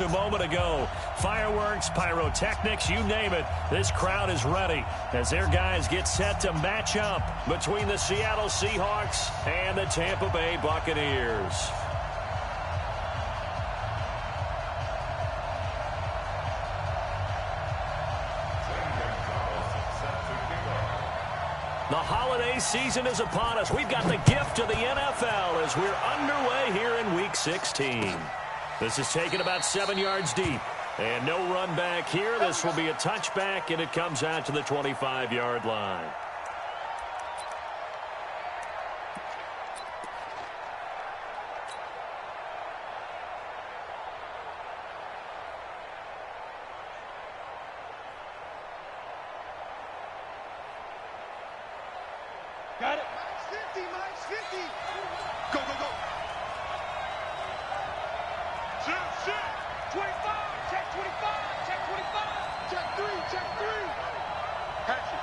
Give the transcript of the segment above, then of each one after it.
A moment ago, fireworks, pyrotechnics, you name it, this crowd is ready as their guys get set to match up between the Seattle Seahawks and the Tampa Bay Buccaneers. The holiday season is upon us. We've got the gift of the NFL as we're underway here in Week 16. This is taken about 7 yards deep. And no run back here. This will be a touchback, and it comes out to the 25-yard line. Got it. Max 50. Go, go, go. Check. 25. Check 25. Check 25. Check 3. Check 3. Hatchet.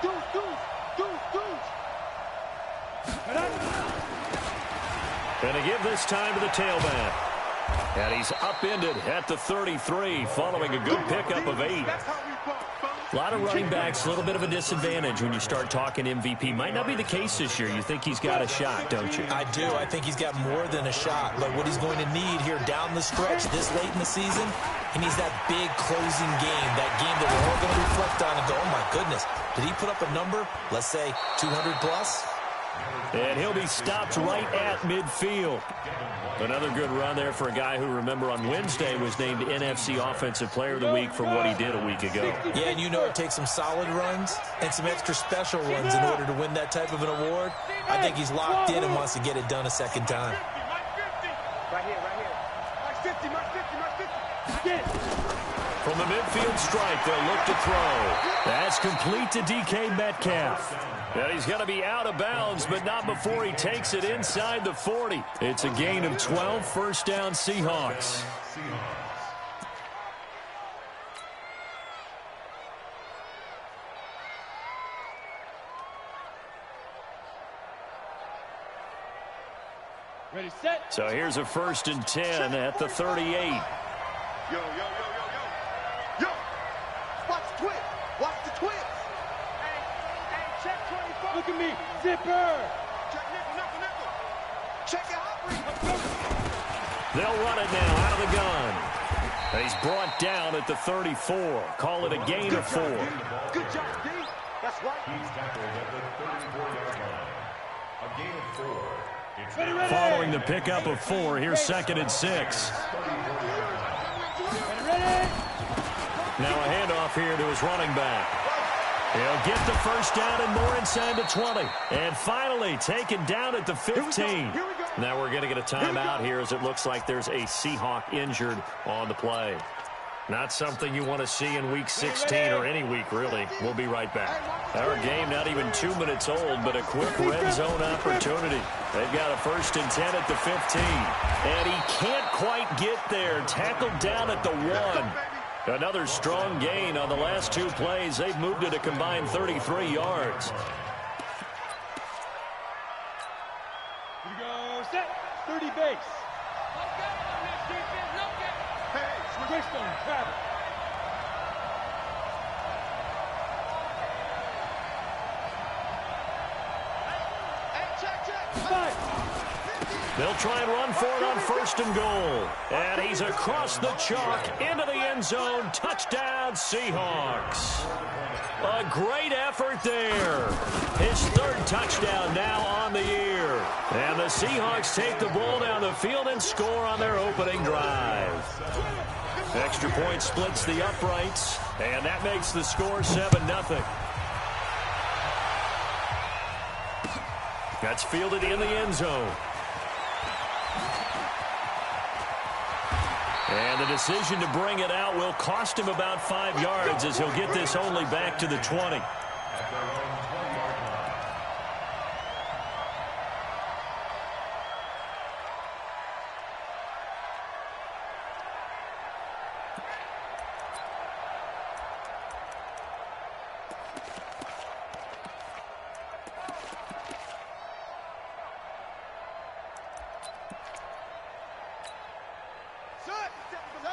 Deuce. And to give this time to the tailback. And he's upended at the 33 following a good pickup of 8. A lot of running backs, a little bit of a disadvantage when you start talking MVP. Might not be the case this year. You think he's got a shot, don't you? I do. I think he's got more than a shot. But what he's going to need here down the stretch this late in the season, he needs that big closing game, that game that we're all going to reflect on and go, oh, my goodness, did he put up a number, let's say 200 plus? And he'll be stopped right at midfield. Another good run there for a guy who, remember, on Wednesday was named NFC Offensive Player of the Week for what he did a week ago. Yeah, and you know it takes some solid runs and some extra special runs in order to win that type of an award. I think he's locked in and wants to get it done a second time. Right here. Max 50. From the midfield stripe, they'll look to throw. That's complete to DK Metcalf. And he's going to be out of bounds, but not before he takes it inside the 40. It's a gain of 12, first down Seahawks. Ready, set. So here's a 1st and 10 at the 38. Yo. Watch the twist. Check 25. Look at me. Zipper. Check nickel. Check it out. They'll run it now out of the gun. And he's brought down at the 34. Call it a gain of 4. Good job, D. That's right. He's tackled at the 34-yard line. A gain of 4. Ready. Following the pickup of 4, here's 2nd and 6. Ready. Now a handoff here to his running back. He'll get the first down and more inside the 20. And finally taken down at the 15. Now we're going to get a timeout here as it looks like there's a Seahawk injured on the play. Not something you want to see in Week 16 or any week, really. We'll be right back. Our game not even 2 minutes old, but a quick red zone opportunity. They've got a 1st and 10 at the 15. And he can't quite get there. Tackled down at the 1. Another strong gain on the last 2 plays. They've moved it a combined 33 yards. Here we go. Set. 30 base. Hey, twist on Travis. Check. 5. They'll try and run for it on 1st and goal. And he's across the chalk into the end zone. Touchdown, Seahawks. A great effort there. His 3rd touchdown now on the year. And the Seahawks take the ball down the field and score on their opening drive. Extra point splits the uprights. And that makes the score 7-0. That's fielded in the end zone. And the decision to bring it out will cost him about 5 yards as he'll get this only back to the 20. A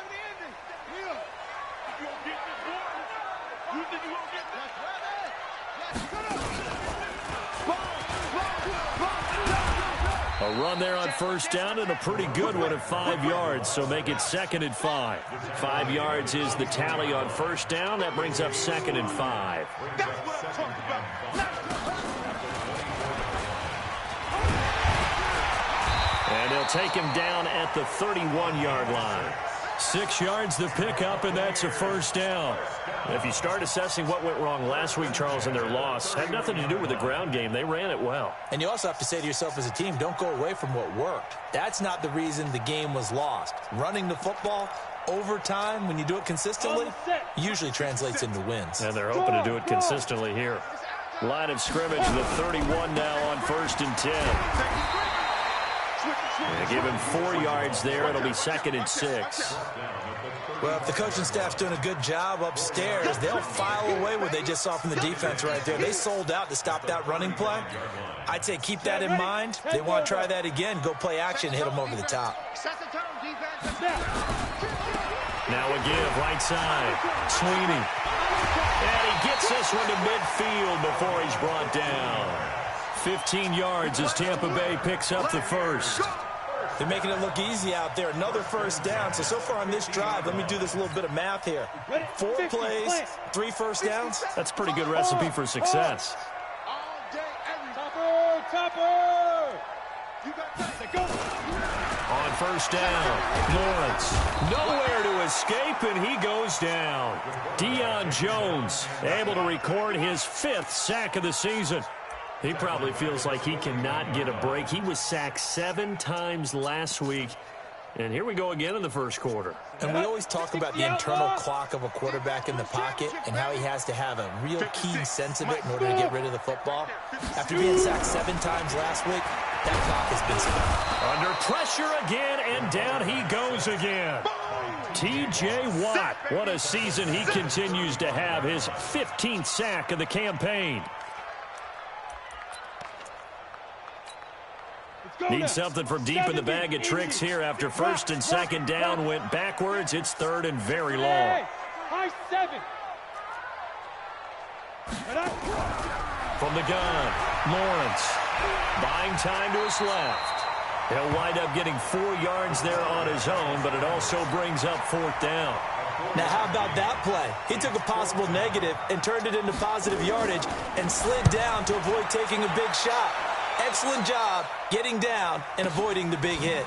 run there on first down and a pretty good one at 5 yards, so make it 2nd and 5. 5 yards is the tally on first down. That brings up 2nd and 5. And they'll take him down at the 31-yard line. 6 yards the pickup, and that's a first down. If you start assessing what went wrong last week, Charles, in their loss, had nothing to do with the ground game. They ran it well. And you also have to say to yourself as a team, don't go away from what worked. That's not the reason the game was lost. Running the football over time, when you do it consistently, usually translates into wins. And they're hoping to do it consistently here. Line of scrimmage, the 31 now on 1st and 10. They give him 4 yards there. It'll be 2nd and 6. Well, if the coaching staff's doing a good job upstairs, they'll file away what they just saw from the defense right there. They sold out to stop that running play. I'd say keep that in mind. If they want to try that again, go play action, hit them over the top. Now a give, right side. Sweeney. And he gets this one to midfield before he's brought down. 15 yards as Tampa Bay picks up the first. They're making it look easy out there. Another first down. So far on this drive, let me do this little bit of math here. 4 plays, 3 first downs. That's a pretty good recipe for success. On first down, Lawrence. Nowhere to escape, and he goes down. Deion Jones able to record his 5th sack of the season. He probably feels like he cannot get a break. He was sacked 7 times last week. And here we go again in the first quarter. And we always talk about the internal clock of a quarterback in the pocket and how he has to have a real keen sense of it in order to get rid of the football. After being sacked 7 times last week, that clock has been stopped. Under pressure again, and down he goes again. T.J. Watt, what a season he continues to have. His 15th sack of the campaign. Need something from deep in the bag of tricks here after 1st and 2nd down went backwards. It's 3rd and very long. High 7. From the gun, Lawrence buying time to his left. He'll wind up getting 4 yards there on his own, but it also brings up 4th down. Now, how about that play? He took a possible negative and turned it into positive yardage and slid down to avoid taking a big shot. Excellent job getting down and avoiding the big hit.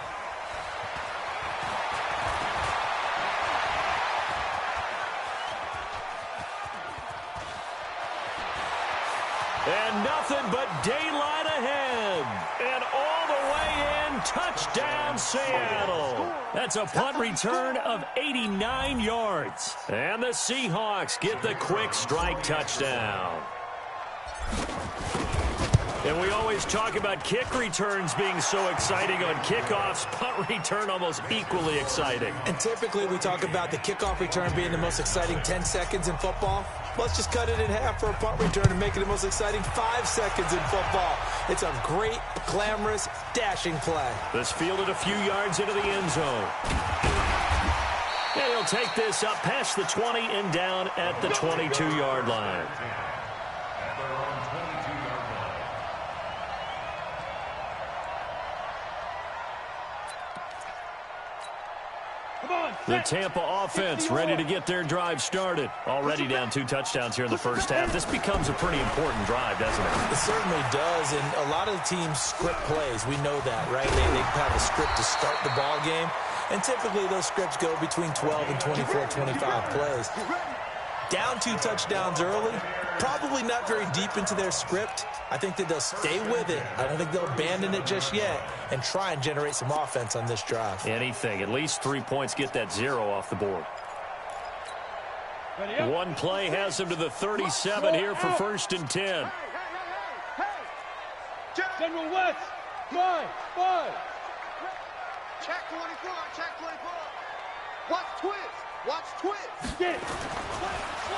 And nothing but daylight ahead. And all the way in, touchdown Seattle. That's a punt return of 89 yards. And the Seahawks get the quick strike touchdown. And we always talk about kick returns being so exciting on kickoffs. Punt return almost equally exciting. And typically we talk about the kickoff return being the most exciting 10 seconds in football. Let's just cut it in half for a punt return and make it the most exciting 5 seconds in football. It's a great, glamorous, dashing play. This fielded a few yards into the end zone. And he'll take this up past the 20 and down at the 22-yard line. The Tampa offense ready to get their drive started. Already down 2 touchdowns here in the first half. This becomes a pretty important drive, doesn't it? It certainly does, and a lot of the teams script plays. We know that, right? They have a script to start the ball game, and typically those scripts go between 12 and 24, 25 plays. Down 2 touchdowns early, probably not very deep into their script. I think that they'll stay with it. I don't think they'll abandon it just yet and try and generate some offense on this drive. Anything. At least 3 points, get that 0 off the board. One play has him to the 37 here for 1st and 10. General West, 5. Check 24, check 24. Watch twist. Watch twist. Get it.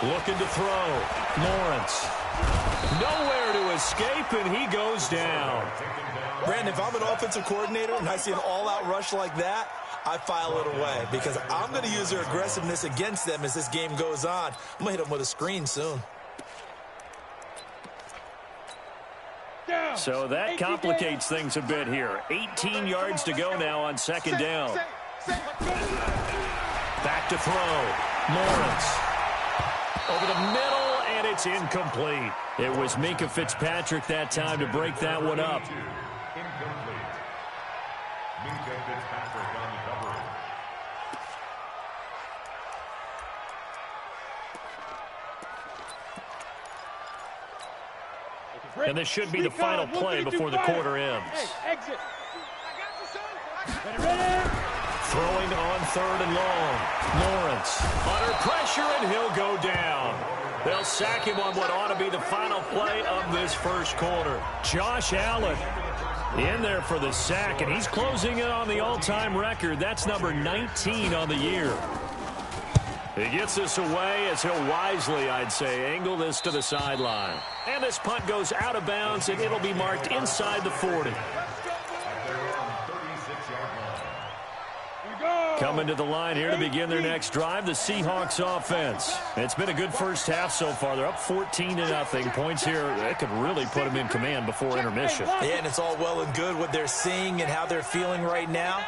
Looking to throw. Lawrence. Nowhere to escape, and he goes down. Brandon, if I'm an offensive coordinator and I see an all-out rush like that, I file it away because I'm going to use their aggressiveness against them as this game goes on. I'm going to hit them with a screen soon. So that complicates things a bit here. 18 yards to go now on second down. Back to throw. Lawrence. Over the middle, and it's incomplete. It was Minkah Fitzpatrick that time to break that one up. Incomplete. Minkah Fitzpatrick on the coverage. And this should be the final play before the quarter ends. Exit. Throwing on third and long. Lawrence under pressure, and he'll go down. They'll sack him on what ought to be the final play of this first quarter. Josh Allen in there for the sack, and he's closing in on the all-time record. That's number 19 on the year. He gets this away as he'll wisely, I'd say, angle this to the sideline. And this punt goes out of bounds, and it'll be marked inside the 40. Coming to the line here to begin their next drive, the Seahawks offense. It's been a good first half so far. They're up 14-0. Points here, that could really put them in command before intermission. Yeah, and it's all well and good what they're seeing and how they're feeling right now.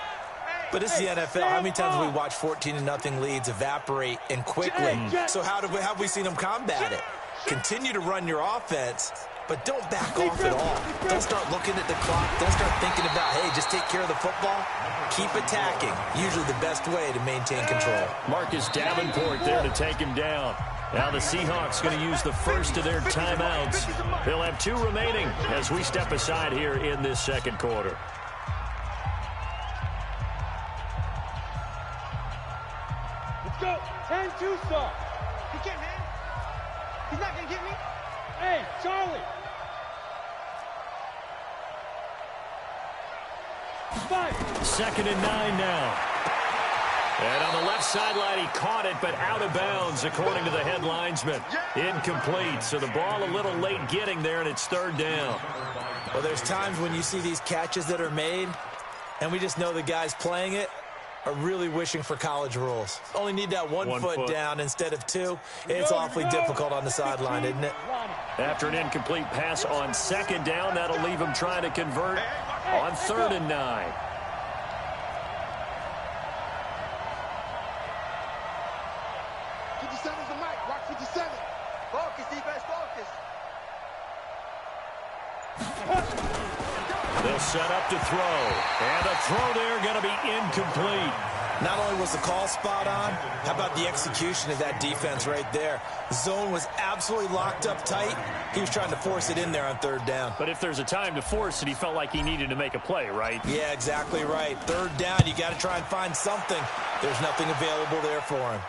But it's the NFL. How many times have we watched 14-0 leads evaporate and quickly? So how have we seen them combat it? Continue to run your offense, but don't back off at all. Don't start looking at the clock. Don't start thinking about, hey, just take care of the football. Keep attacking. Usually the best way to maintain control. Marcus Davenport there to take him down. Now the Seahawks going to use the first of their timeouts. They'll have 2 remaining as we step aside here in this second quarter. Let's go. 10-2 start. He can't hang. He's not going to get me. Hey, Charlie. 5. 2nd and 9 now. And on the left sideline, he caught it, but out of bounds, according to the head linesman. Incomplete, so the ball a little late getting there, and it's 3rd down. Well, there's times when you see these catches that are made, and we just know the guys playing it are really wishing for college rules. Only need that one foot down instead of 2. It's awfully difficult on the sideline, isn't it? After an incomplete pass on 2nd down, that'll leave him trying to convert on 3rd and 9. Focus, defense, focus. They'll set up to throw. And the throw there going to be incomplete. Not only was the call spot on, how about the execution of that defense right there? The zone was absolutely locked up tight. He was trying to force it in there on 3rd down. But if there's a time to force it, he felt like he needed to make a play, right? Yeah, exactly right. 3rd down, you got to try and find something. There's nothing available there for him.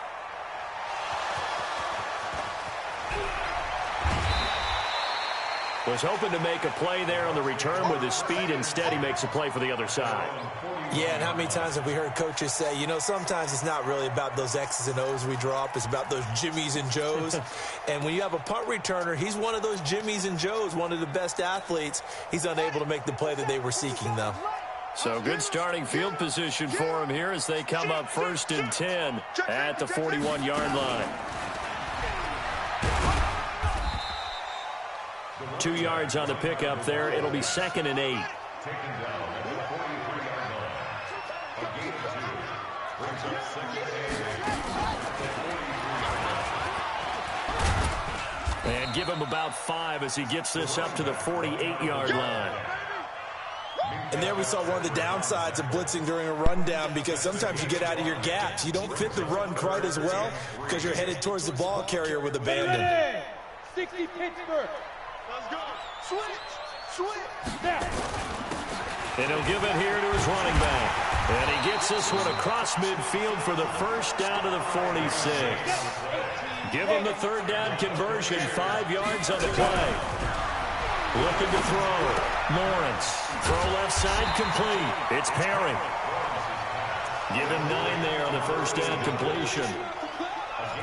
Was hoping to make a play there on the return with his speed. Instead, he makes a play for the other side. Yeah, and how many times have we heard coaches say, you know, sometimes it's not really about those X's and O's we drop. It's about those Jimmies and Joes. And when you have a punt returner, he's one of those Jimmies and Joes, one of the best athletes. He's unable to make the play that they were seeking, though. So good starting field position for him here as they come up 1st and 10 at the 41-yard line. 2 yards on the pickup there. It'll be 2nd and 8. And give him about 5 as he gets this up to the 48-yard line. And there we saw one of the downsides of blitzing during a rundown, because sometimes you get out of your gaps. You don't fit the run quite as well because you're headed towards the ball carrier with abandon. 60 Pittsburgh. Let's go. Switch. Switch. Now. And he'll give it here to his running back. And he gets this one across midfield for the first down to the 46. Give him the 3rd down conversion, 5 yards on the play. Looking to throw. Lawrence. Throw left side complete. It's Perry. Give him 9 there on the first down completion.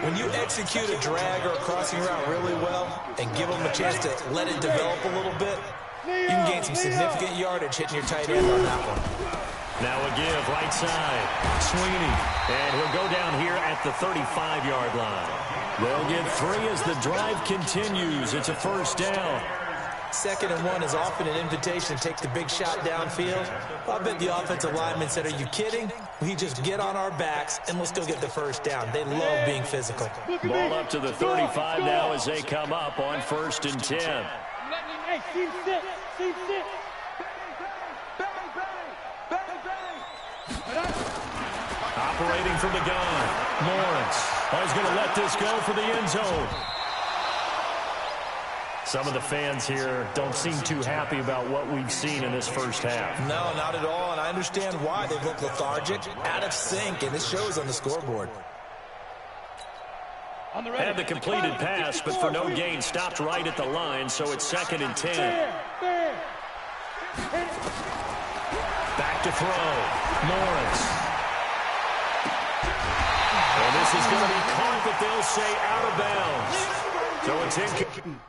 When you execute a drag or a crossing route really well and give them a chance to let it develop a little bit, you can gain some significant yardage hitting your tight end on that one. Now a give, right side. Sweeney. And he'll go down here at the 35-yard line. They'll get 3 as the drive continues. It's a first down. 2nd and 1 is often an invitation to take the big shot downfield. I bet the offensive lineman said, are you kidding? We just get on our backs and let's go get the first down. They love being physical. Ball up to the 35 now as they come up on 1st and 10. Hey, team sit. Team sit. Operating from the gun. Lawrence. He's going to let this go for the end zone. Some of the fans here don't seem too happy about what we've seen in this first half. No, not at all, and I understand why. They look lethargic, out of sync, and it shows on the scoreboard. Had the completed pass, but for no gain, stopped right at the line, so it's 2nd and 10. Back to throw. Lawrence. And this is going to be caught, but they'll say out of bounds. So it's incomplete.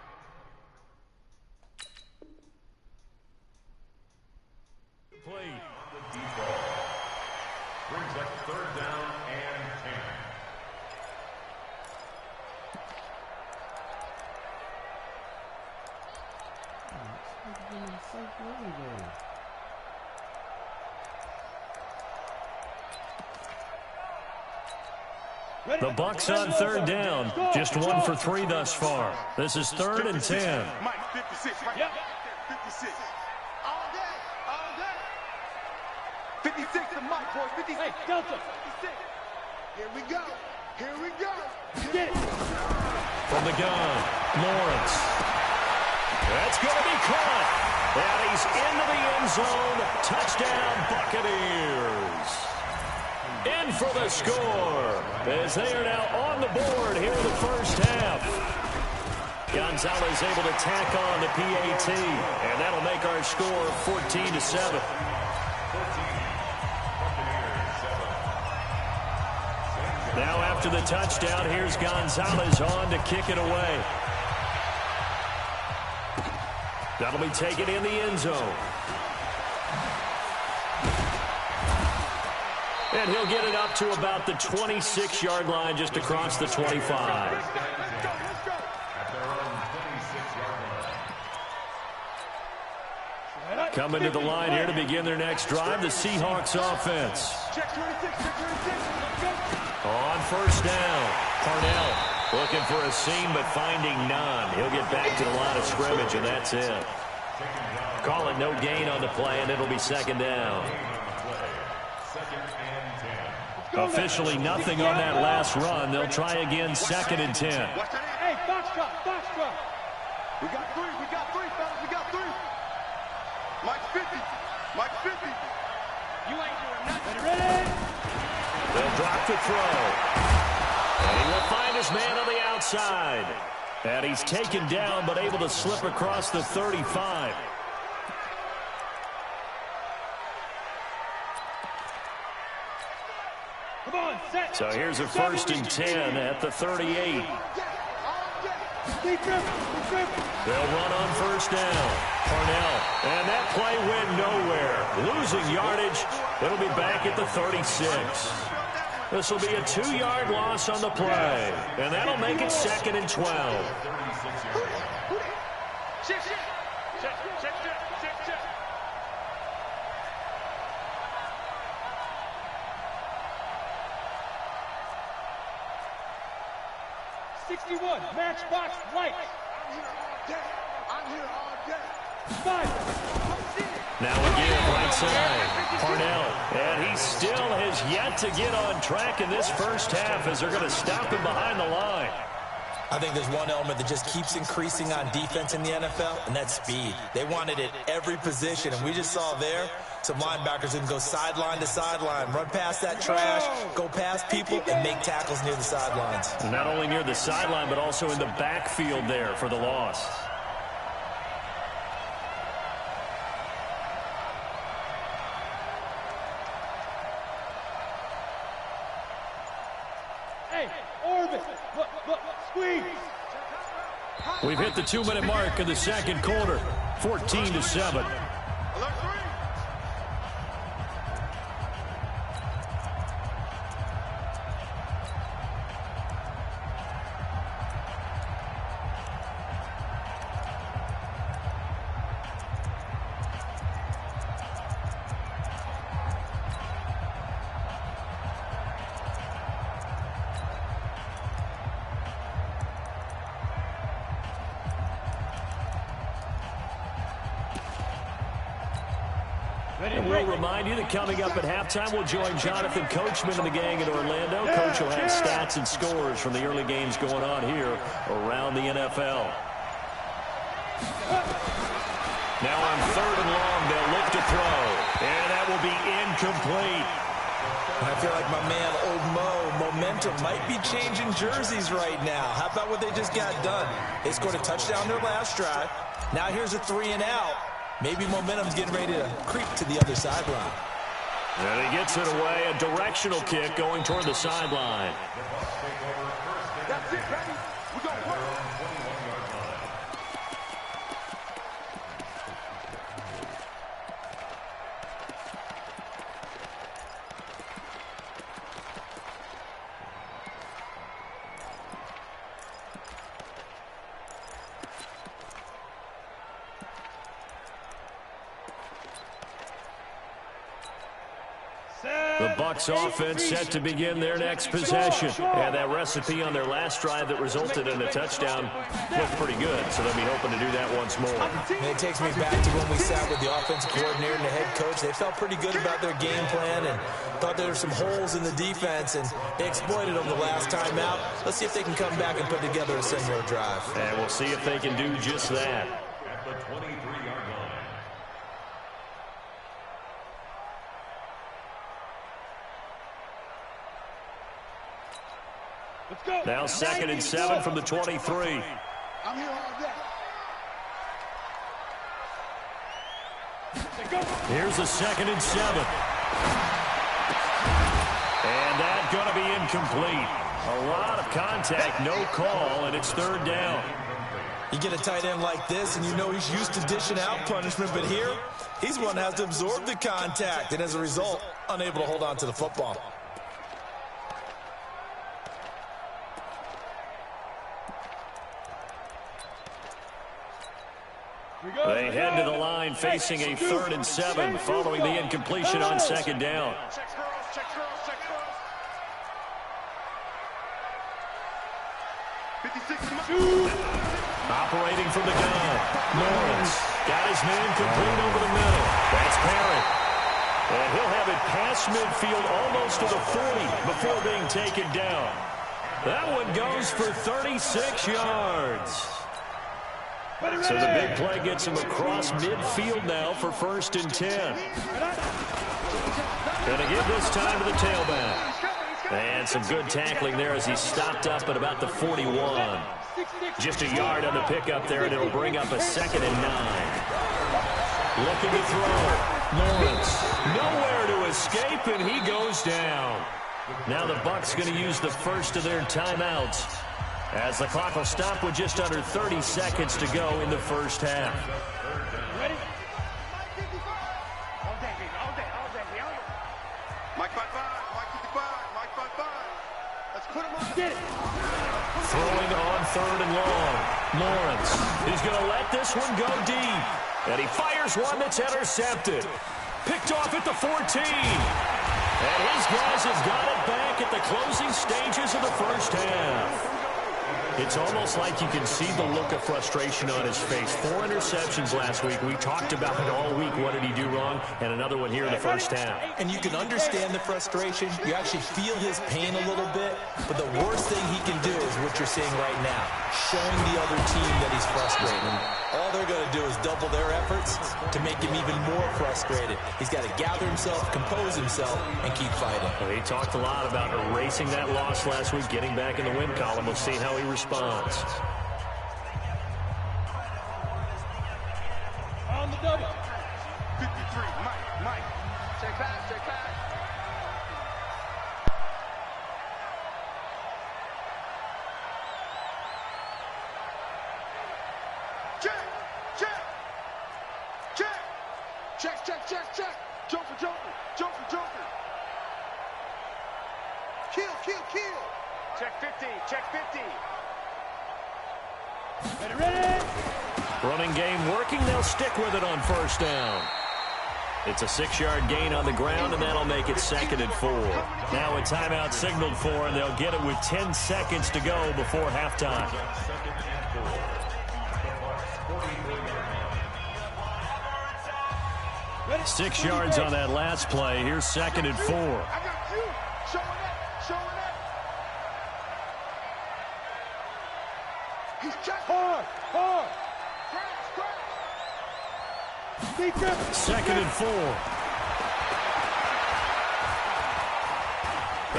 Brings up 3rd down and 10. The Bucs on 3rd down. Just 1 for 3 thus far. This is 3rd and 10. Mike, 56, right? Yep. 56. All day, all day. 56 to Mike, boys. 56. Hey, Delta. 56. Here we go. Here we go. Get it. From the gun, Lawrence. That's going to be caught. And he's into the end zone. Touchdown, Buccaneers. In for the score, as they are now on the board here in the first half. Gonzalez able to tack on the PAT, and that'll make our score 14-7. Now after the touchdown, here's Gonzalez on to kick it away. That'll be taken in the end zone. And he'll get it up to about the 26-yard line, just across the 25. Coming to the line here to begin their next drive, the Seahawks offense. On 1st down, Parnell looking for a seam but finding none. He'll get back to the line of scrimmage, and that's it. Calling no gain on the play, and it'll be 2nd down. Officially nothing on that last run. They'll try again, 2nd and 10. Hey, box drop, box drop. We got 3, fellas, we got 3. Mike 50, Mike 50. You ain't doing nothing. Ready? They'll drop the throw. And he will find his man on the outside. And he's taken down, but able to slip across the 35. Come on, set. So here's a 1st and 10 at the 38. They'll run on 1st down. Parnell, and that play went nowhere. Losing yardage. It'll be back at the 36. This will be a 2-yard loss on the play, and that'll make it 2nd and 12. Matchbox light. I'm here all day. 5. Now again, right side, Parnell. And he still has yet to get on track in this first half as they're going to stop him behind the line. I think there's one element that just keeps increasing on defense in the NFL, and that's speed. They want it at every position, and we just saw there some linebackers who can go sideline to sideline, run past that trash, go past people, and make tackles near the sidelines. And not only near the sideline, but also in the backfield there for the loss. Hey, orbit. Look, squeeze. We've hit the 2-minute mark in the second quarter. 14-7. And we'll remind you that coming up at halftime, we'll join Jonathan Coachman and the gang in Orlando. Coach will have stats and scores from the early games going on here around the NFL. Now on 3rd and long, they'll look to throw. And that will be incomplete. I feel like my man, Old Mo, momentum might be changing jerseys right now. How about what they just got done? They scored a touchdown their last drive. Now here's a 3 and out. Maybe momentum's getting ready to creep to the other sideline. And he gets it away, a directional kick going toward the sideline. That's it, baby. We go work. The Bucs offense set to begin their next possession. And that recipe on their last drive that resulted in a touchdown looked pretty good, so they'll be hoping to do that once more. And it takes me back to when we sat with the offensive coordinator and the head coach. They felt pretty good about their game plan and thought there were some holes in the defense, and they exploited them the last time out. Let's see if they can come back and put together a similar drive. And we'll see if they can do just that. At the 23-yard line. Let's go. Now 2nd and 7 from the 23. I'm here all day. Here's a 2nd and 7. And that's going to be incomplete. A lot of contact, no call, and it's 3rd down. You get a tight end like this, and you know he's used to dishing out punishment, but here, he's one that has to absorb the contact, and as a result, unable to hold on to the football. They head to the line facing a 3rd and 7 following the incompletion on 2nd down. Check girls, check girls, check girls. 56. Operating from the gun. Lawrence got his man complete over the middle. That's Parrott. And he'll have it past midfield almost to the 40 before being taken down. That one goes for 36 yards. So the big play gets him across midfield now for 1st and 10. Going to give this time to the tailback. And some good tackling there as he stopped up at about the 41. Just a yard on the pickup there, and it'll bring up a 2nd and 9. Looking to throw. Lawrence nowhere to escape, and he goes down. Now the Bucs going to use the first of their timeouts, as the clock will stop with just under 30 seconds to go in the first half. Ready? All day, baby, all day, all day, all day. Mike 55, Mike 55, Mike 55. Let's put him on. Get it. Throwing on 3rd and long. Lawrence, he's going to let this one go deep. And he fires one that's intercepted. Picked off at the 14. And his guys have got it back at the closing stages of the first half. It's almost like you can see the look of frustration on his face. 4 interceptions last week. We talked about it all week. What did he do wrong? And another one here in the first half. And you can understand the frustration. You actually feel his pain a little bit. But the worst thing he can do is what you're seeing right now, showing the other team that he's frustrated. All they're going to do is double their efforts to make him even more frustrated. He's got to gather himself, compose himself, and keep fighting. Well, he talked a lot about erasing that loss last week, getting back in the win column. We'll see how he responds. On the double. 53, Mike. Check back, check back. Check, check, check, check. Joker, Joker, Joker, Joker. Kill, kill, kill. Check 50, check 50. Ready, ready. Running game working. They'll stick with it on first down. It's a 6-yard gain on the ground, and that'll make it 2nd and 4. Now a timeout signaled for, and they'll get it with 10 seconds to go before halftime. 6 yards on that last play. Here's 2nd and 4. I got you. Showing up, showing up. He's just Hard, hard. Defense. 2nd and 4.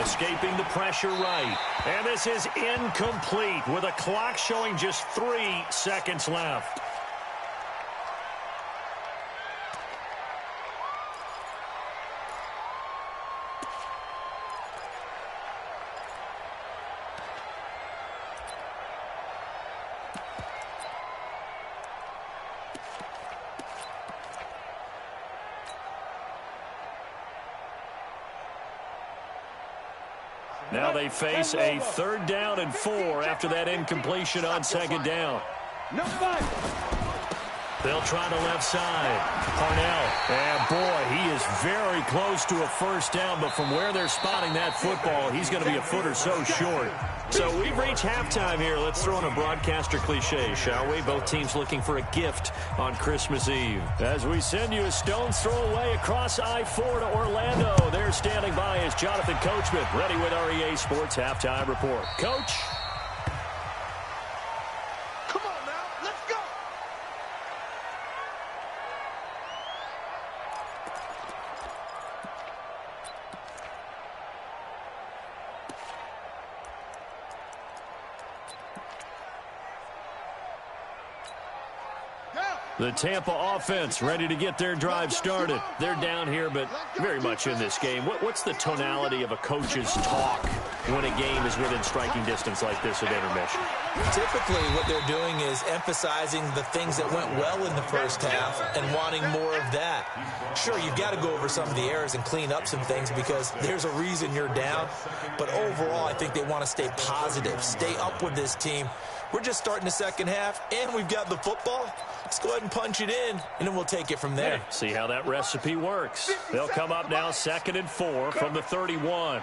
Escaping the pressure right. And this is incomplete with a clock showing just 3 seconds left. Now they face a 3rd down and 4 after that incompletion on 2nd down. Number 5. They'll try the left side. Parnell. And boy, he is very close to a first down, but from where they're spotting that football, he's going to be a foot or so short. So we've reached halftime here. Let's throw in a broadcaster cliche, shall we? Both teams looking for a gift on Christmas Eve. As we send you a stone's throw away across I-4 to Orlando. There standing by is Jonathan Coachman, ready with our EA Sports Halftime Report. Coach? Come on now, let's go. The Tampa offense ready to get their drive started. They're down here, but very much in this game. What's the tonality of a coach's talk when a game is within striking distance like this at intermission? Typically, what they're doing is emphasizing the things that went well in the first half and wanting more of that. Sure, you've got to go over some of the errors and clean up some things because there's a reason you're down. But overall, I think they want to stay positive, stay up with this team. We're just starting the second half, and we've got the football. Let's go ahead and punch it in, and then we'll take it from there. See how that recipe works. They'll come up now 2nd and 4 from the 31.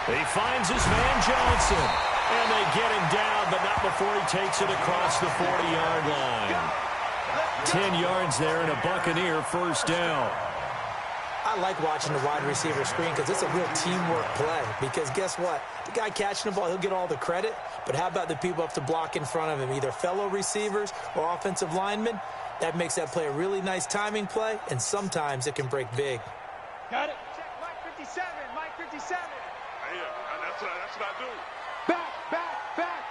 He finds his man Johnson, and they get him down, but not before he takes it across the 40-yard line. 10 yards there and a Buccaneer first down. I like watching the wide receiver screen because it's a real teamwork play. Because guess what? The guy catching the ball, he'll get all the credit. But how about the people up to block in front of him, either fellow receivers or offensive linemen? That makes that play a really nice timing play, and sometimes it can break big. Got it. Check Mike 57, Mike 57. Yeah, that's what I do. Back, back, back.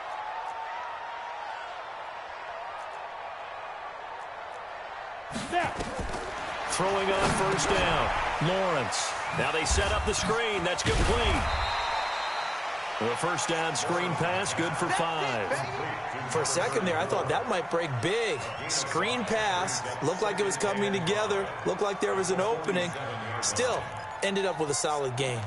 Snap. Throwing on first down, Lawrence. Now they set up the screen. That's complete. The first down screen pass, good for 5. For a second there, I thought that might break big. Screen pass, looked like it was coming together, looked like there was an opening. Still, ended up with a solid gain.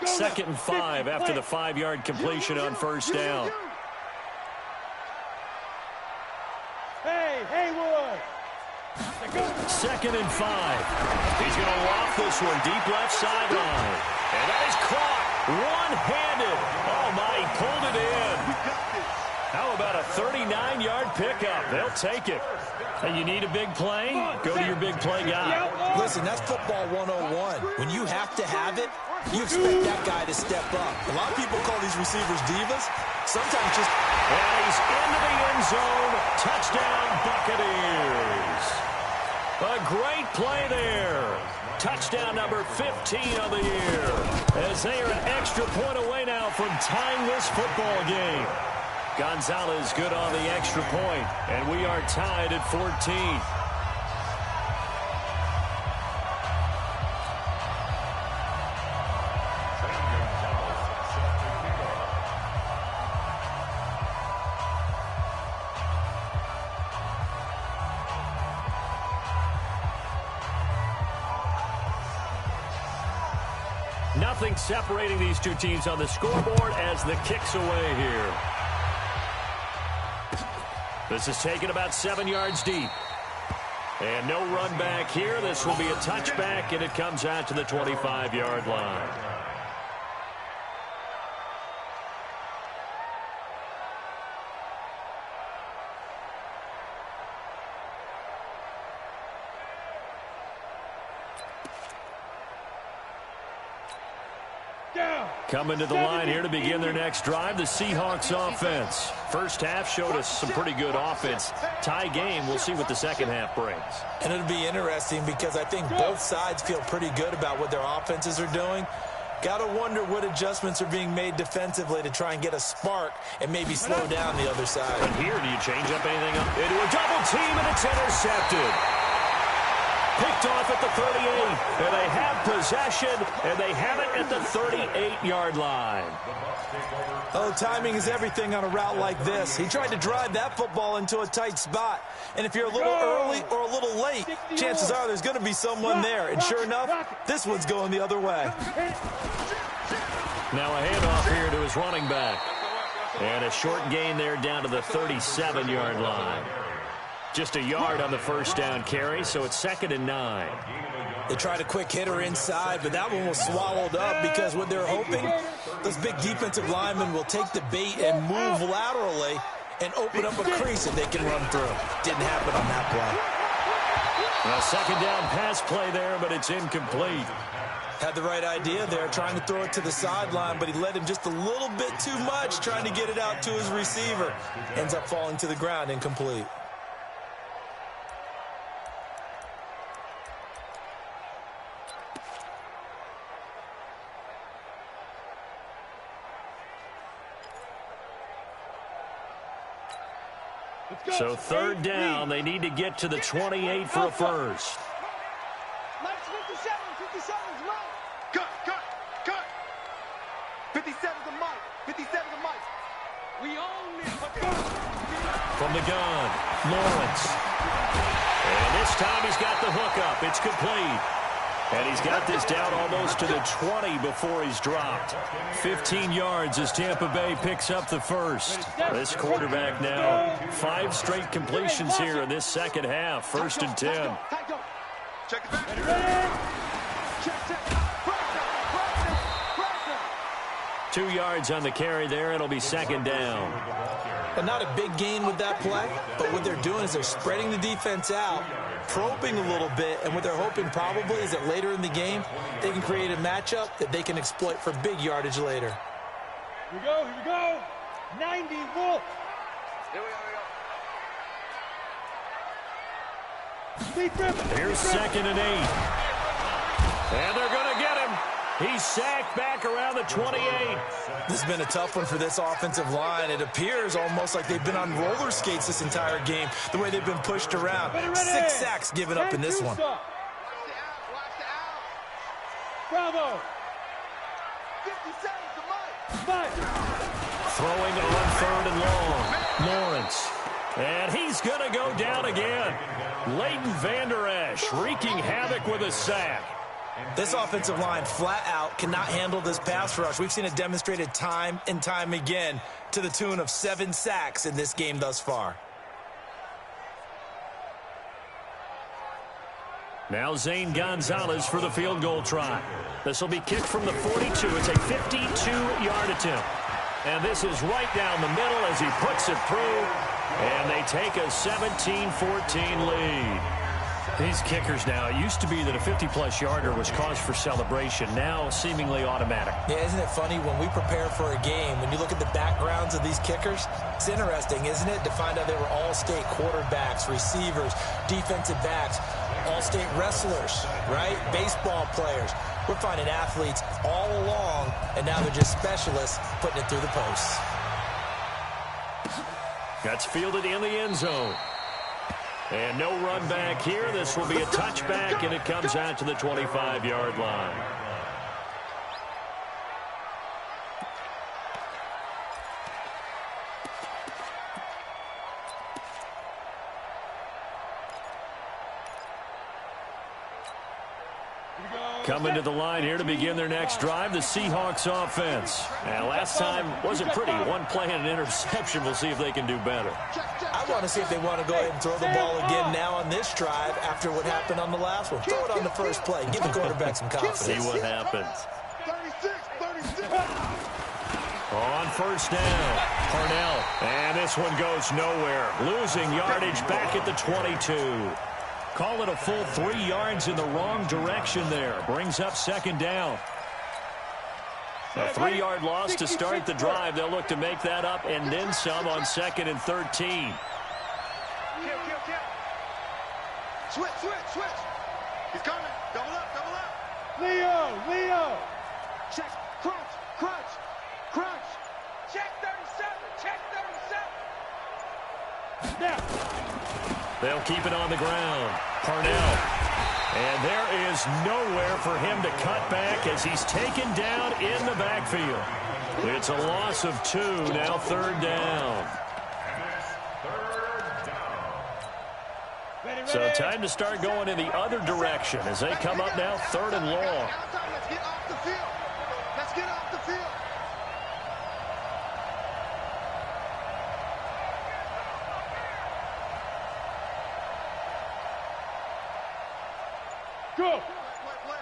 2nd and 5 after the 5-yard completion on first down. Hey, Haywood. 2nd and 5. He's going to loft this one deep left sideline. And that is caught one-handed. Oh, my, he pulled it in. How about a 39-yard pickup? They'll take it. Hey, you need a big play? Go to your big play guy. Listen, that's football 101. When you have to have it, you expect that guy to step up. A lot of people call these receivers divas. Sometimes just... And he's into the end zone. Touchdown, Buccaneers. A great play there. Touchdown number 15 of the year. As they are an extra point away now from tying this football game. Gonzalez good on the extra point, and we are tied at 14. nothing separating these two teams on the scoreboard as the kick's away here. This is taken about 7 yards deep. And no run back here. This will be a touchback, and it comes out to the 25-yard line. Coming to the line here to begin their next drive, the Seahawks offense. First half showed us some pretty good offense. Tie game, we'll see what the second half brings. And it'll be interesting because I think both sides feel pretty good about what their offenses are doing. Got to wonder what adjustments are being made defensively to try and get a spark and maybe slow down the other side. But here, do you change up anything up? Into a double team, and it's intercepted. Picked off at the 38, and they have possession, and they have it at the 38-yard line. Oh, timing is everything on a route like this. He tried to drive that football into a tight spot. And if you're a little early or a little late, chances are there's going to be someone there. And sure enough, this one's going the other way. Now a handoff here to his running back. And a short gain there down to the 37-yard line. Just a yard on the first down carry, so it's 2nd and 9. They tried a quick hitter inside, but that one was swallowed up because what they're hoping, those big defensive linemen will take the bait and move laterally and open up a crease that they can run through. Didn't happen on that play. A second down pass play there, but it's incomplete. Had the right idea there, trying to throw it to the sideline, but he led him just a little bit too much, trying to get it out to his receiver. Ends up falling to the ground, incomplete. So 3rd down, they need to get to the 28 for a first. 57's right. Cut. 57's a Mike. 57's a Mike. We own this. From the gun, Lawrence. And this time he's got the hookup. It's complete. And he's got this down almost to the 20 before he's dropped. 15 yards as Tampa Bay picks up the first. This quarterback now, 5 straight completions here in this second half. 1st and 10. Check it back. 2 yards on the carry there. It'll be 2nd down. And not a big gain with that play, but what they're doing is they're spreading the defense out, probing a little bit, and what they're hoping probably is that later in the game, they can create a matchup that they can exploit for big yardage later. Here we go. 90 Wolf. Here's 2nd and 8. And they're going to get him. He's sacked back around the 28. This has been a tough one for this offensive line. It appears almost like they've been on roller skates this entire game, the way they've been pushed around. 6 sacks given up in this one. Bravo. 57's a Mike. Throwing on 3rd and long. Lawrence. And he's going to go down again. Leighton Vander Esch wreaking havoc with a sack. This offensive line flat out cannot handle this pass rush. We've seen it demonstrated time and time again to the tune of 7 sacks in this game thus far. Now Zane Gonzalez for the field goal try. This will be kicked from the 42. It's a 52-yard attempt. And this is right down the middle as he puts it through. And they take a 17-14 lead. These kickers now, it used to be that a 50-plus yarder was cause for celebration. Now seemingly automatic. Yeah, isn't it funny when we prepare for a game, when you look at the backgrounds of these kickers, it's interesting, isn't it, to find out they were all-state quarterbacks, receivers, defensive backs, all-state wrestlers, right? Baseball players. We're finding athletes all along, and now they're just specialists putting it through the posts. That's fielded in the end zone. And no run back here. This will be a touchback, and it comes out to the 25-yard line. Coming to the line here to begin their next drive, the Seahawks offense. And last time wasn't pretty. One play and an interception. We'll see if they can do better. I want to see if they want to go ahead and throw the ball again now on this drive after what happened on the last one. Throw it on the first play. Give the quarterback some confidence. See what happens. 36. On first down, Parnell. And this one goes nowhere. Losing yardage back at the 22. Call it a full 3 yards in the wrong direction there. Brings up second down. A 3-yard loss to start the drive. They'll look to make that up and then some on 2nd and 13. Switch. He's coming. Double up. Leo. Check. Crunch. Check 37. Now. They'll keep it on the ground. Parnell. And there is nowhere for him to cut back as he's taken down in the backfield. It's a loss of 2, now 3rd down. So time to start going in the other direction as they come up now 3rd and long. Let's get off the field. Go. Play.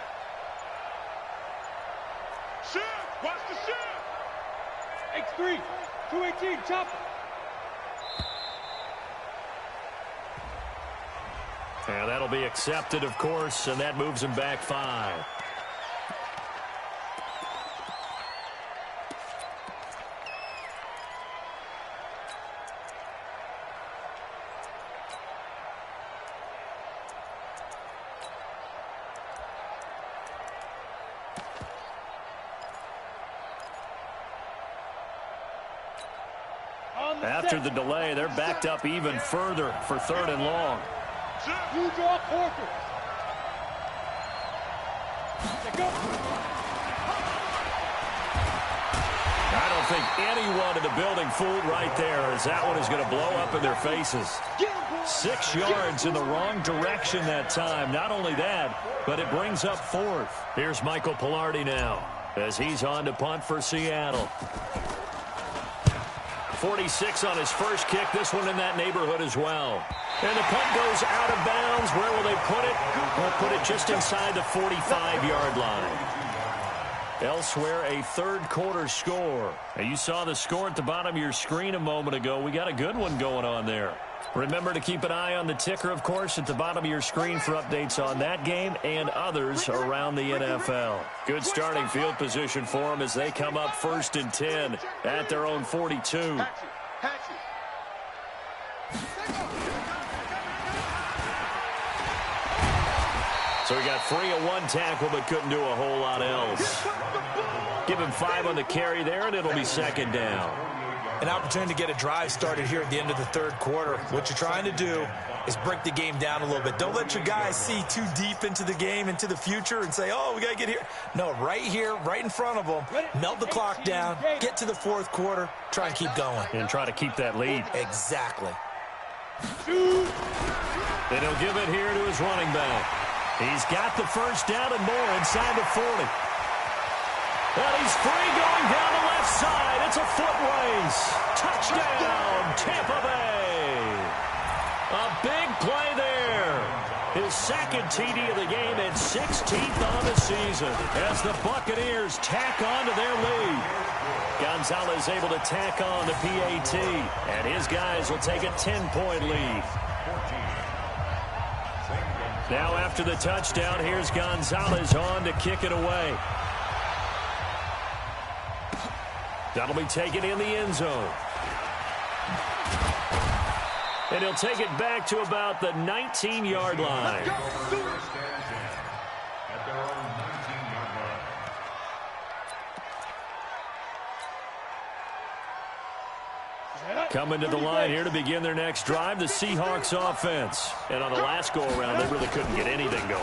Shift! Watch the shift! X3. 218. Chopper. And that'll be accepted, of course, and that moves him back 5. After the delay, they're backed up even further for 3rd and long. You draw quarters. Go. I don't think anyone in the building fooled right there, as that one is going to blow up in their faces. 6 yards in the wrong direction that time. Not only that, but it brings up 4th. Here's Michael Pilardi now as he's on to punt for Seattle. 46 on his first kick. This one in that neighborhood as well. And the punt goes out of bounds. Where will they put it? They'll put it just inside the 45-yard line. Elsewhere, a 3rd quarter score. Now, you saw the score at the bottom of your screen a moment ago. We got a good one going on there. Remember to keep an eye on the ticker, of course, at the bottom of your screen for updates on that game and others around the NFL. Good starting field position for them as they come up 1st and 10 at their own 42. So he got free of 1 tackle but couldn't do a whole lot else. Give him 5 on the carry there, and it'll be 2nd down. An opportunity to get a drive started here at the end of the 3rd quarter. What you're trying to do is break the game down a little bit. Don't let your guys see too deep into the game, into the future, and say, oh, we got to get here. No, right here, right in front of them, melt the clock down, get to the 4th quarter, try and keep going. And try to keep that lead. Exactly. And he'll give it here to his running back. He's got the first down and more inside the 40. And he's free going down the left side. It's a foot race. Touchdown, Tampa Bay. A big play there. His 2nd TD of the game and 16th on the season as the Buccaneers tack on to their lead. Gonzalez able to tack on the PAT, and his guys will take a 10-point lead. Now after the touchdown, here's Gonzalez on to kick it away. That'll be taken in the end zone. And he'll take it back to about the 19-yard line. Coming to the line here to begin their next drive, the Seahawks offense. And on the last go-around, they really couldn't get anything going.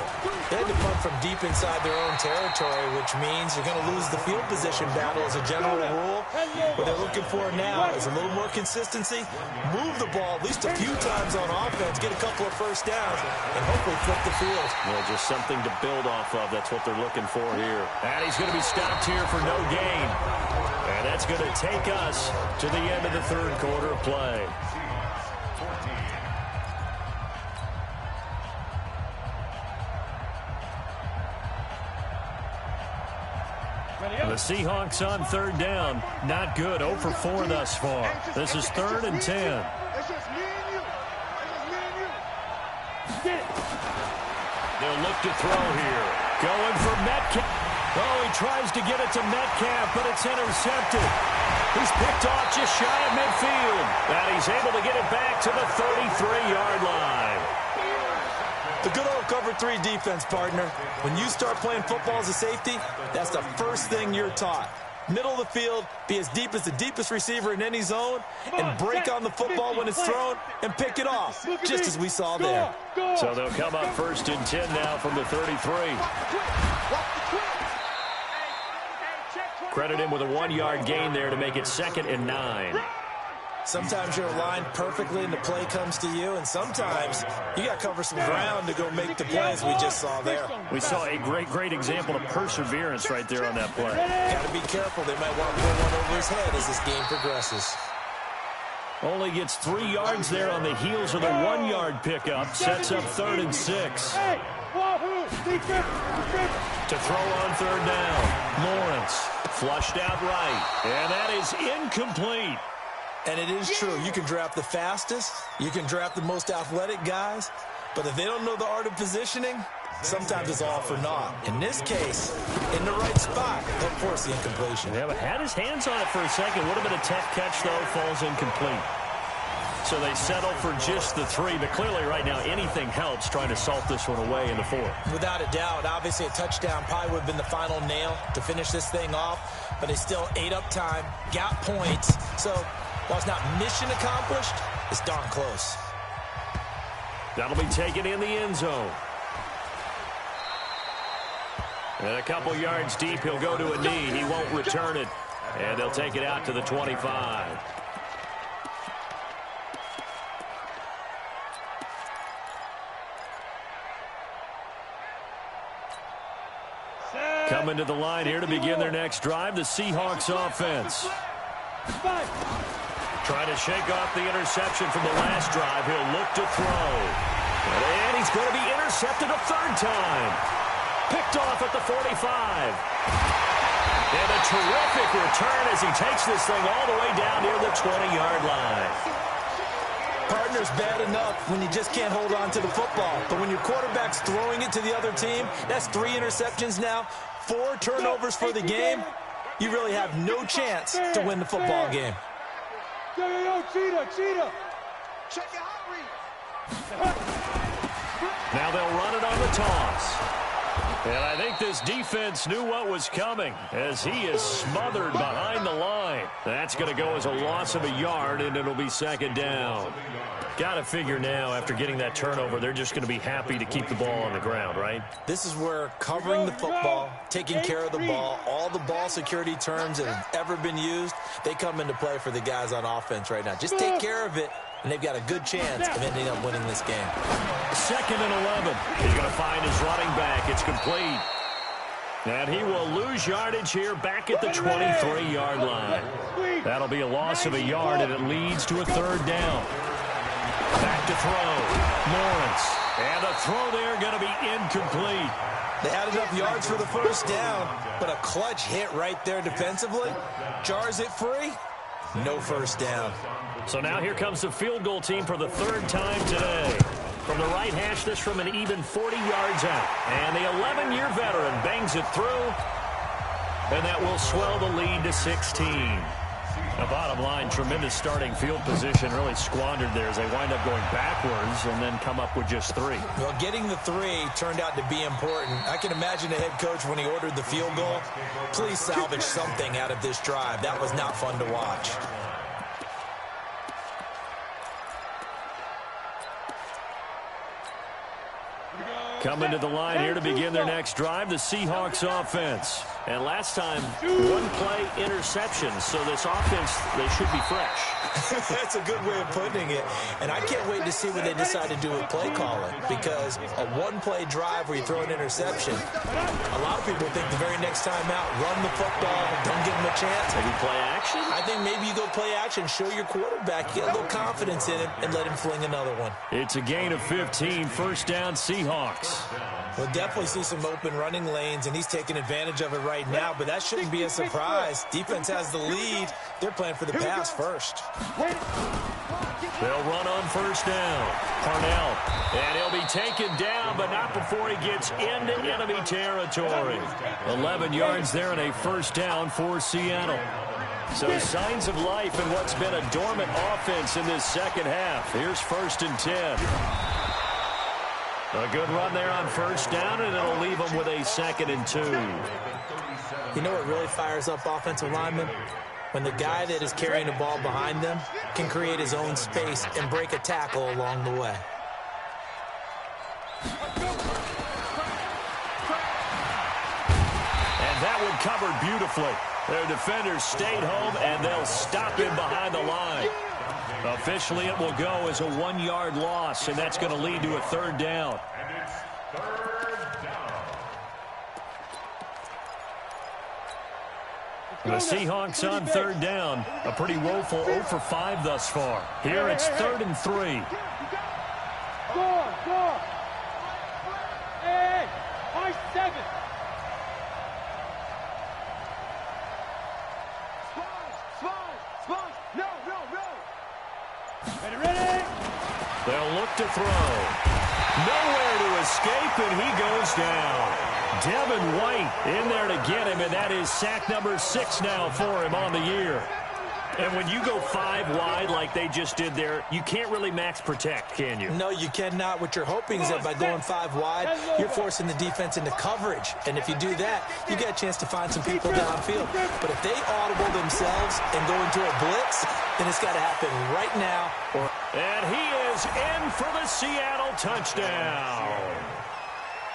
They had to punt from deep inside their own territory, which means you're going to lose the field position battle as a general rule. What they're looking for now is a little more consistency, move the ball at least a few times on offense, get a couple of first downs, and hopefully flip the field. Well, just something to build off of. That's what they're looking for here. And he's going to be stopped here for no gain. And that's going to take us to the end of the third quarter of play. The Seahawks on third down. Not good. 0 for 4 thus far. This is 3rd and 10. It's just me and you. It's just me and you. Get it. They'll look to throw here. Going for Metcalf. Oh, he tries to get it to Metcalf, but it's intercepted. He's picked off just shy of midfield. And he's able to get it back to the 33-yard line. The good old cover 3 defense, partner. When you start playing football as a safety, that's the first thing you're taught. Middle of the field, be as deep as the deepest receiver in any zone, and break on the football when it's thrown and pick it off, just as we saw there. So they'll come up 1st and 10 now from the 33. Credit him with a 1-yard gain there to make it 2nd and 9. Sometimes you're aligned perfectly and the play comes to you, and sometimes you got to cover some ground to go make the plays we just saw there. We saw a great example of perseverance right there on that play. Got to be careful. They might want to pull one over his head as this game progresses. Only gets 3 yards there on the heels of the 1-yard pickup. Sets up 3rd and 6. To throw on 3rd down. Lawrence flushed out right. And that is incomplete. And it is true. You can draft the fastest. You can draft the most athletic guys. But if they don't know the art of positioning, sometimes it's all for naught. In this case, in the right spot, they'll force the incompletion. Yeah, but had his hands on it for a second. Would have been a tough catch, though. Falls incomplete. So they settle for just the 3. But clearly right now, anything helps trying to salt this one away in the 4th. Without a doubt. Obviously, a touchdown probably would have been the final nail to finish this thing off. But they still ate up time, got points. So while it's not mission accomplished, it's darn close. That'll be taken in the end zone. And a couple yards deep, he'll go to a knee. He won't return it. And they'll take it out to the 25. Coming to the line here to begin their next drive, the Seahawks offense. Trying to shake off the interception from the last drive. He'll look to throw. And he's going to be intercepted a 3rd time. Picked off at the 45. And a terrific return as he takes this thing all the way down near the 20-yard line. Partner's bad enough when you just can't hold on to the football. But when your quarterback's throwing it to the other team, that's 3 interceptions now, 4 turnovers for the game. You really have no chance to win the football game. Yo, cheetah. Check your hot read. Now they'll run it on the toss. And I think this defense knew what was coming as he is smothered behind the line. That's going to go as a loss of a yard, and it'll be 2nd down. Got to figure now, after getting that turnover, they're just going to be happy to keep the ball on the ground, right? This is where covering the football, taking care of the ball, all the ball security terms that have ever been used, they come into play for the guys on offense right now. Just take care of it, and they've got a good chance of ending up winning this game. 2nd and 11. He's going to find his running back. It's complete. And he will lose yardage here back at the 23-yard line. That'll be a loss of a yard, and it leads to a 3rd down. Back to throw. Lawrence. And a throw there going to be incomplete. They had enough yards for the 1st down, but a clutch hit right there defensively. Jars it free. No 1st down. So now here comes the field goal team for the 3rd time today. From the right hash, this from an even 40 yards out. And the 11-year veteran bangs it through. And that will swell the lead to 16. The bottom line, tremendous starting field position, really squandered there as they wind up going backwards and then come up with just 3. Well, getting the 3 turned out to be important. I can imagine the head coach when he ordered the field goal. Please salvage something out of this drive. That was not fun to watch. Here we go. Coming to the line here to begin their next drive, the Seahawks offense. And last time, one-play interception. So this offense, they should be fresh. That's a good way of putting it. And I can't wait to see what they decide to do with play calling, because a one-play drive where you throw an interception, a lot of people think the very next time out, run the football, don't give them a chance. Maybe play action? I think maybe you go play action, show your quarterback, get a little confidence in him, and let him fling another one. It's a gain of 15, first down Seahawks. We'll definitely see some open running lanes, and he's taking advantage of it right now, but that shouldn't be a surprise. Defense has the lead. They're playing for the pass first. They'll run on first down. Parnell. And he'll be taken down, but not before he gets into enemy territory. 11 yards there and a first down for Seattle. So signs of life in what's been a dormant offense in this second half. Here's 1st and 10. A good run there on first down, and it'll leave them with a 2nd and 2. You know what really fires up offensive linemen? When the guy that is carrying the ball behind them can create his own space and break a tackle along the way. And that one covered beautifully. Their defenders stayed home, and they'll stop him behind the line. Officially, it will go as a 1-yard loss, and that's going to lead to a 3rd down. The Seahawks on 3rd down. A pretty woeful 0 for 5 thus far. Here it's 3rd and 3. Score! Hey, high 7. Sponge. No. Ready? They'll look to throw. Nowhere to escape, and he goes down. Devin White in there to get him, and that is sack number 6 now for him on the year. And when you go 5 wide like they just did there, you can't really max protect, can you? No, you cannot. What you're hoping is that by going 5 wide, you're forcing the defense into coverage. And if you do that, you get a chance to find some people downfield. But if they audible themselves and go into a blitz, then it's got to happen right now. And he is in for the Seattle touchdown.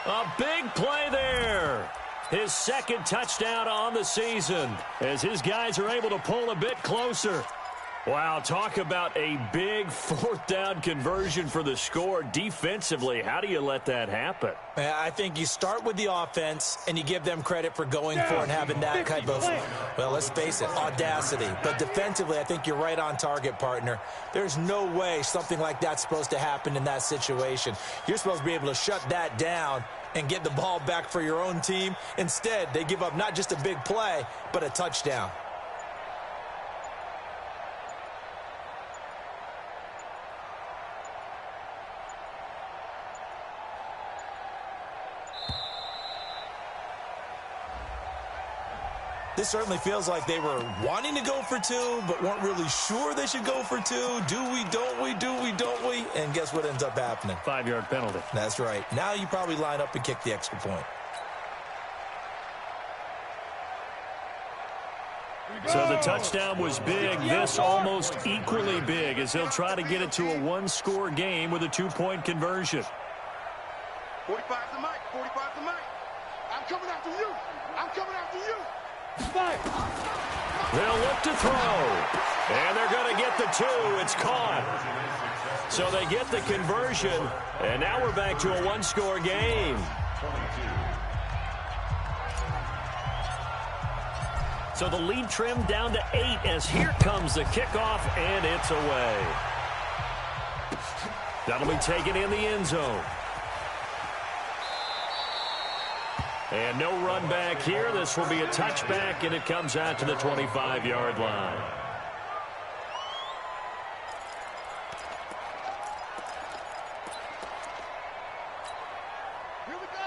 A big play there. His 2nd touchdown on the season as his guys are able to pull a bit closer. Wow, talk about a big 4th down conversion for the score. Defensively, how do you let that happen? I think you start with the offense and you give them credit for going for it and having that type of, well, let's face it, audacity. But defensively, I think you're right on target, partner. There's no way something like that's supposed to happen in that situation. You're supposed to be able to shut that down and get the ball back for your own team. Instead, they give up not just a big play, but a touchdown. This certainly feels like they were wanting to go for 2, but weren't really sure they should go for 2. Do we, don't we, do we, don't we? And guess what ends up happening? 5-yard penalty. That's right. Now you probably line up and kick the extra point. So the touchdown was big. This almost equally big as he'll try to get it to a 1-score game with a 2-point conversion. 45's the mic. I'm coming after you. They'll look to throw. And they're going to get the 2. It's caught. So they get the conversion. And now we're back to a 1-score game. So the lead trimmed down to 8 as here comes the kickoff, and it's away. That'll be taken in the end zone. And no run back here. This will be a touchback, and it comes out to the 25-yard line.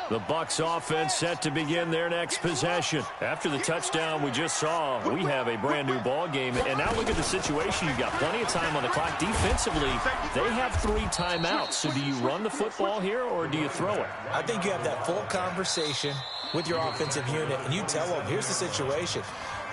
The Bucs offense set to begin their next possession. After the touchdown we just saw, we have a brand-new ball game. And now look at the situation. You've got plenty of time on the clock. Defensively, they have 3 timeouts. So do you run the football here, or do you throw it? I think you have that full conversation with your offensive unit, and you tell them, here's the situation.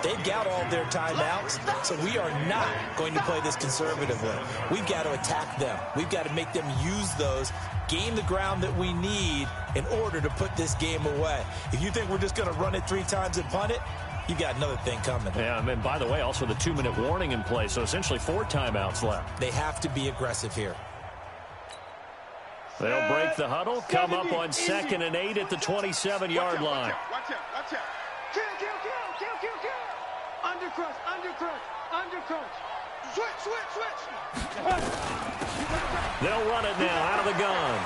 They've got all their timeouts, so we are not going to play this conservatively. We've got to attack them. We've got to make them use those, gain the ground that we need in order to put this game away. If you think we're just going to run it 3 times and punt it, you got another thing coming. Yeah, and by the way, also the 2-minute warning in play, so essentially 4 timeouts left. They have to be aggressive here. They'll break the huddle, come up on 2nd and 8 at the 27-yard line. Watch out. Kill. Undercrush. Switch. They'll run it now out of the gun.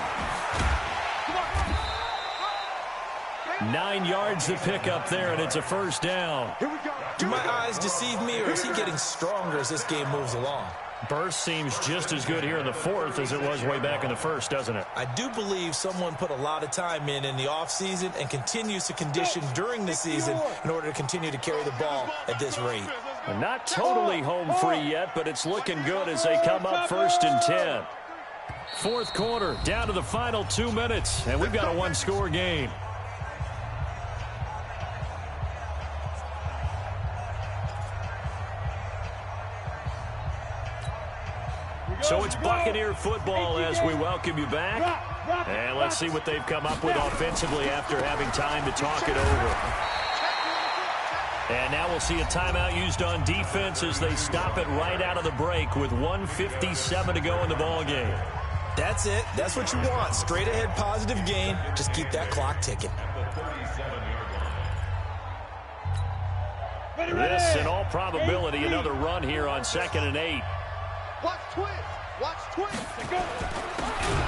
9 yards to pick up there, and it's a first down. Here we go. Do my eyes deceive me, or is he getting stronger as this game moves along? Burst seems just as good here in the 4th as it was way back in the 1st, doesn't it? I do believe someone put a lot of time in the offseason and continues to condition during the season in order to continue to carry the ball at this rate. And not totally home free yet, but it's looking good as they come up 1st and 10. 4th quarter, down to the final 2 minutes, and we've got a 1-score game. So it's Buccaneer football as we welcome you back. And let's see what they've come up with offensively after having time to talk it over. And now we'll see a timeout used on defense as they stop it right out of the break with 1:57 to go in the ball game. That's it. That's what you want. Straight ahead positive gain. Just keep that clock ticking. This, in all probability, another run here on 2nd and 8. Watch twist.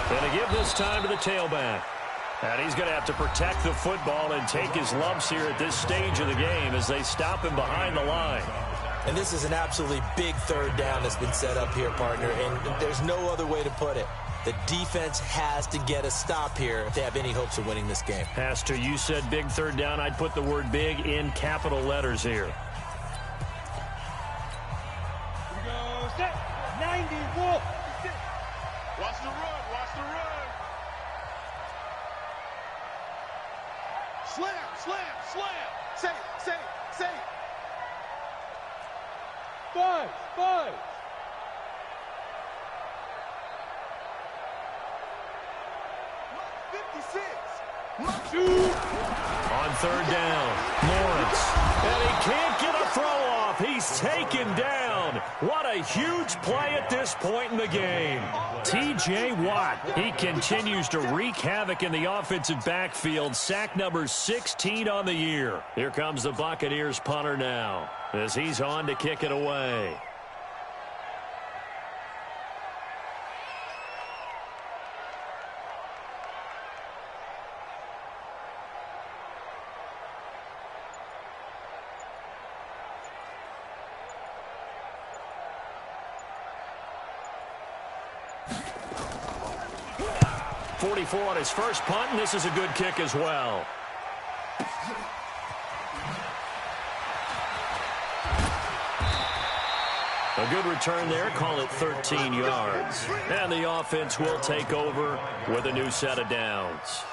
Going to give this time to the tailback. And he's going to have to protect the football and take his lumps here at this stage of the game as they stop him behind the line. And this is an absolutely big 3rd down that's been set up here, partner, and there's no other way to put it. The defense has to get a stop here if they have any hopes of winning this game. Has to. You said big 3rd down. I'd put the word big in capital letters here. We go set. 90, wolf. Watch the run. Slam. Say. 5. 56. On 3rd down, Lawrence. And he can't get a throw off. He's taken down. What a huge play at this point in the game. T.J. Watt, he continues to wreak havoc in the offensive backfield. Sack number 16 on the year. Here comes the Buccaneers punter now as he's on to kick it away. On his first punt, and this is a good kick as well. A good return there, call it 13 yards. And the offense will take over with a new set of downs.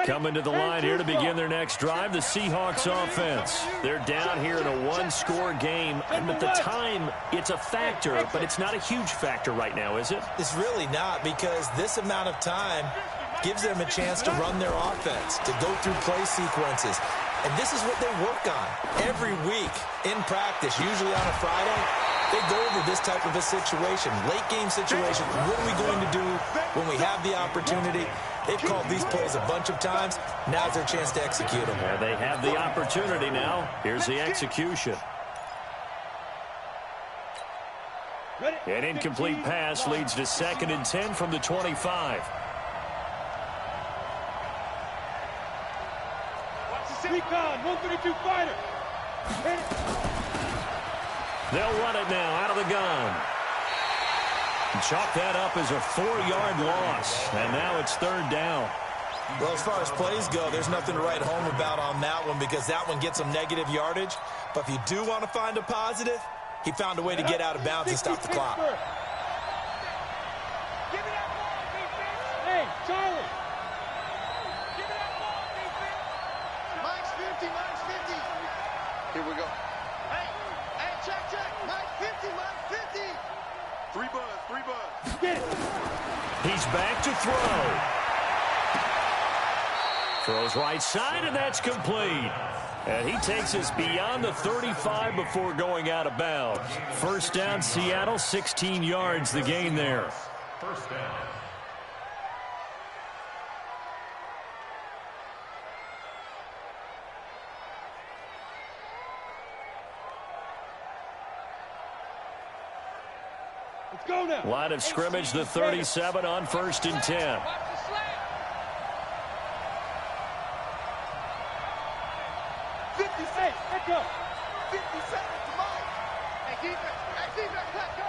Coming to the line here to begin their next drive, the Seahawks offense. They're down here in a 1-score game, and at the time, it's a factor, but it's not a huge factor right now, is it? It's really not, because this amount of time gives them a chance to run their offense, to go through play sequences. And this is what they work on every week in practice, usually on a Friday. They go over this type of a situation, late game situation. What are we going to do when we have the opportunity? They've called these plays a bunch of times. Now's their chance to execute them. Yeah, they have the opportunity now. Here's the execution. An incomplete pass leads to 2nd and 10 from the 25. Recon, 132 fighter. They'll run it now out of the gun. Chalk that up as a 4-yard loss. And now it's 3rd down. Well, as far as plays go, there's nothing to write home about on that one because that one gets some negative yardage. But if you do want to find a positive, he found a way to get out of bounds and stop the clock. Hey, Charlie. minus 50. Here we go. Hey, check. Minus 50, minus 50. 3 bucs. Get it. He's back to throw. Throws right side, and that's complete. And he takes us beyond the 35 before going out of bounds. First down, Seattle, 16 yards the gain there. First down. Let's go now. Line of scrimmage, the 37 on 1st and 10. Hey, let's go. 57 to Mike. Hey, defense, let's go.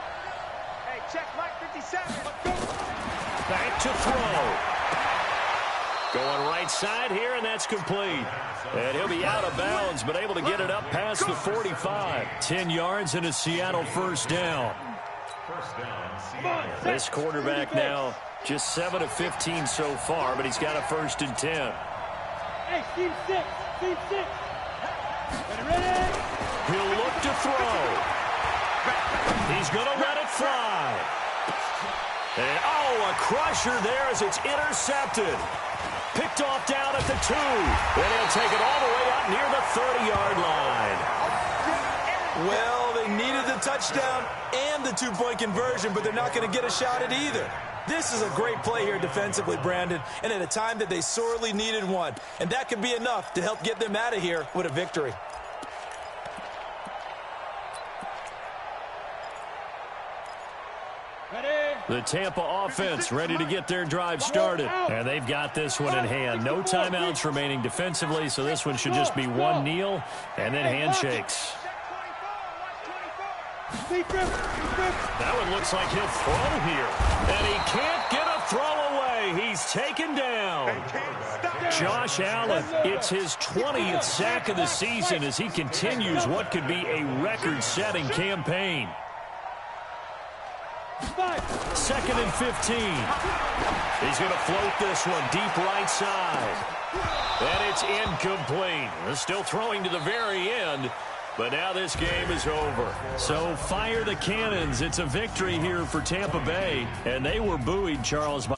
Hey, check Mike 57. Back to throw. Going right side here, and that's complete. And he'll be out of bounds, but able to get it up past the 45. 10 yards and a Seattle first down. First down. This quarterback now just 7 of 15 so far, but he's got a 1st and 10. Hey, team 6. Ready? He'll look to throw. He's going to let it fly. And, a crusher there as it's intercepted. Picked off down at the 2. And he'll take it all the way out near the 30-yard line. Well, they needed the touchdown and the 2-point conversion, but they're not going to get a shot at either. This is a great play here defensively, Brandon, and at a time that they sorely needed one. And that could be enough to help get them out of here with a victory. The Tampa offense ready to get their drive started. And they've got this one in hand. No timeouts remaining defensively, so this one should just be one kneel and then handshakes. That one looks like he'll throw here. And he can't get a throw away. He's taken down. Josh Allen, it's his 20th sack of the season as he continues what could be a record-setting campaign. 2nd and 15. He's going to float this one deep right side. And it's incomplete. They're still throwing to the very end. But now this game is over. So fire the cannons. It's a victory here for Tampa Bay. And they were buoyed, Charles, by